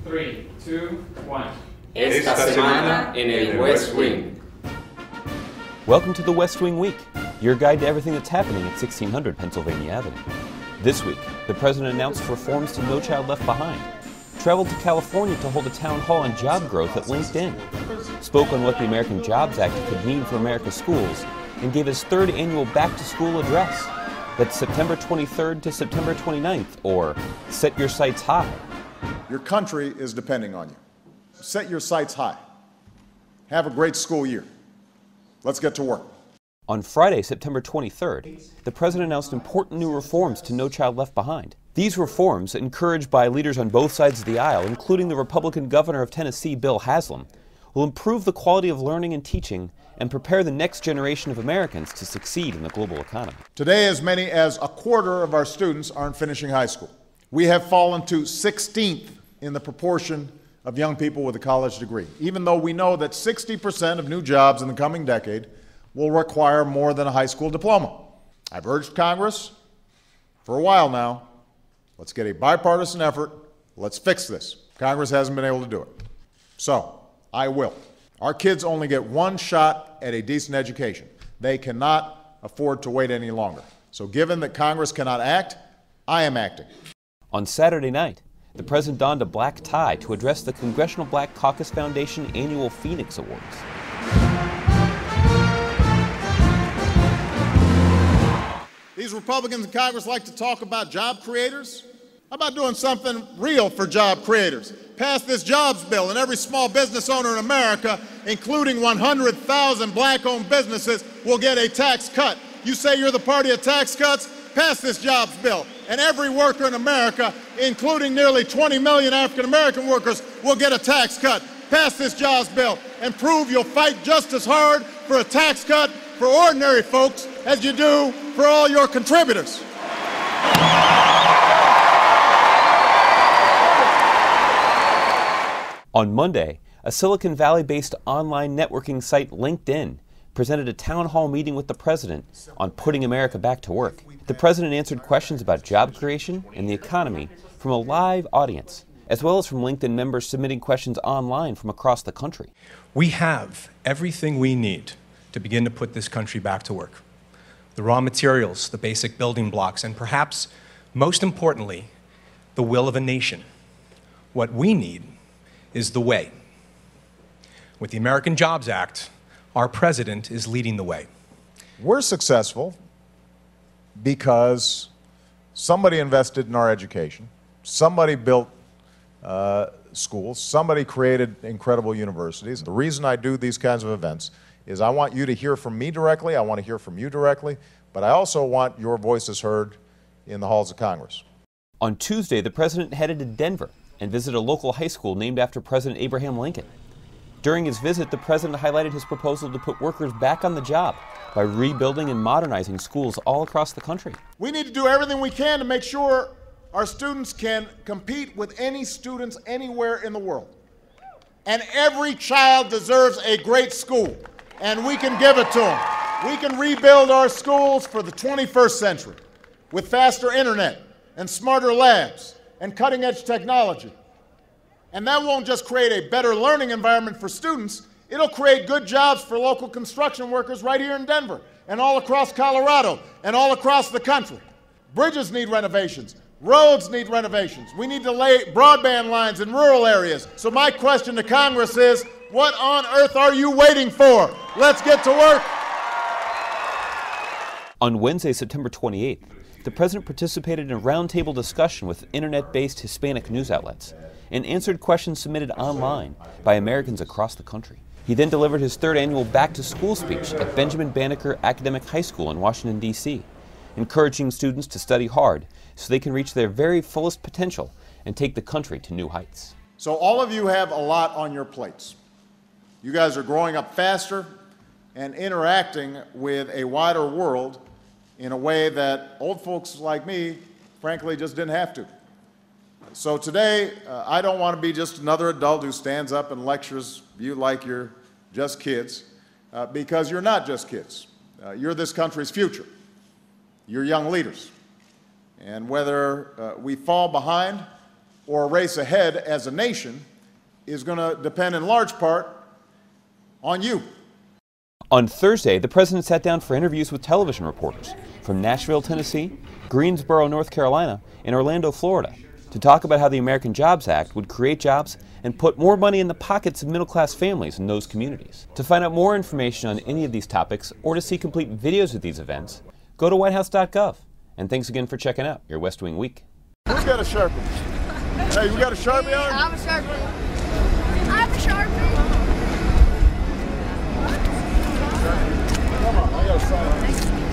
3, 2, 1. Esta semana en el West Wing. Welcome to the West Wing Week, your guide to everything that's happening at 1600 Pennsylvania Avenue. This week, the President announced reforms to No Child Left Behind, traveled to California to hold a town hall on job growth at LinkedIn, spoke on what the American Jobs Act could mean for America's schools, and gave his third annual back-to-school address. That's September 23rd to September 29th, or Set Your Sights High. Your country is depending on you. Set your sights high. Have a great school year. Let's get to work. On Friday, September 23rd, the President announced important new reforms to No Child Left Behind. These reforms, encouraged by leaders on both sides of the aisle, including the Republican governor of Tennessee, Bill Haslam, will improve the quality of learning and teaching and prepare the next generation of Americans to succeed in the global economy. Today, as many as a quarter of our students aren't finishing high school. We have fallen to 16th in the proportion of young people with a college degree, even though we know that 60% of new jobs in the coming decade will require more than a high school diploma. I've urged Congress for a while now, let's get a bipartisan effort, let's fix this. Congress hasn't been able to do it. So, I will. Our kids only get one shot at a decent education. They cannot afford to wait any longer. So given that Congress cannot act, I am acting. On Saturday night, the President donned a black tie to address the Congressional Black Caucus Foundation annual Phoenix Awards. These Republicans in Congress like to talk about job creators. How about doing something real for job creators? Pass this jobs bill, and every small business owner in America, including 100,000 black-owned businesses, will get a tax cut. You say you're the party of tax cuts? Pass this jobs bill, and every worker in America, including nearly 20 million African-American workers, will get a tax cut. Pass this jobs bill and prove you'll fight just as hard for a tax cut for ordinary folks as you do for all your contributors. On Monday, a Silicon Valley-based online networking site, LinkedIn, presented a town hall meeting with the President on putting America back to work. The President answered questions about job creation and the economy from a live audience, as well as from LinkedIn members submitting questions online from across the country. We have everything we need to begin to put this country back to work. The raw materials, the basic building blocks, and perhaps most importantly, the will of a nation. What we need is the way. With the American Jobs Act, our president is leading the way. We're successful because somebody invested in our education, somebody built schools, somebody created incredible universities. The reason I do these kinds of events is I want you to hear from me directly, I want to hear from you directly, but I also want your voices heard in the halls of Congress. On Tuesday, the President headed to Denver and visited a local high school named after President Abraham Lincoln. During his visit, the President highlighted his proposal to put workers back on the job by rebuilding and modernizing schools all across the country. We need to do everything we can to make sure our students can compete with any students anywhere in the world. And every child deserves a great school, and we can give it to them. We can rebuild our schools for the 21st century with faster internet and smarter labs and cutting-edge technology. And that won't just create a better learning environment for students, it'll create good jobs for local construction workers right here in Denver and all across Colorado and all across the country. Bridges need renovations. Roads need renovations. We need to lay broadband lines in rural areas. So my question to Congress is, what on earth are you waiting for? Let's get to work. On Wednesday, September 28th, the President participated in a roundtable discussion with internet-based Hispanic news outlets and answered questions submitted online by Americans across the country. He then delivered his third annual back-to-school speech at Benjamin Banneker Academic High School in Washington, D.C., encouraging students to study hard so they can reach their very fullest potential and take the country to new heights. So all of you have a lot on your plates. You guys are growing up faster and interacting with a wider world in a way that old folks like me, frankly, just didn't have to. So today, I don't want to be just another adult who stands up and lectures you like you're just kids, because you're not just kids. You're this country's future. You're young leaders. And whether we fall behind or a race ahead as a nation is going to depend in large part on you. On Thursday, the president sat down for interviews with television reporters from Nashville, Tennessee, Greensboro, North Carolina, and Orlando, Florida, to talk about how the American Jobs Act would create jobs and put more money in the pockets of middle-class families in those communities. To find out more information on any of these topics or to see complete videos of these events, go to whitehouse.gov. And thanks again for checking out your West Wing Week. Who's got a Sharpie? Hey, you got a Sharpie on? I have a Sharpie. I have a Sharpie. Come on, I got a sign.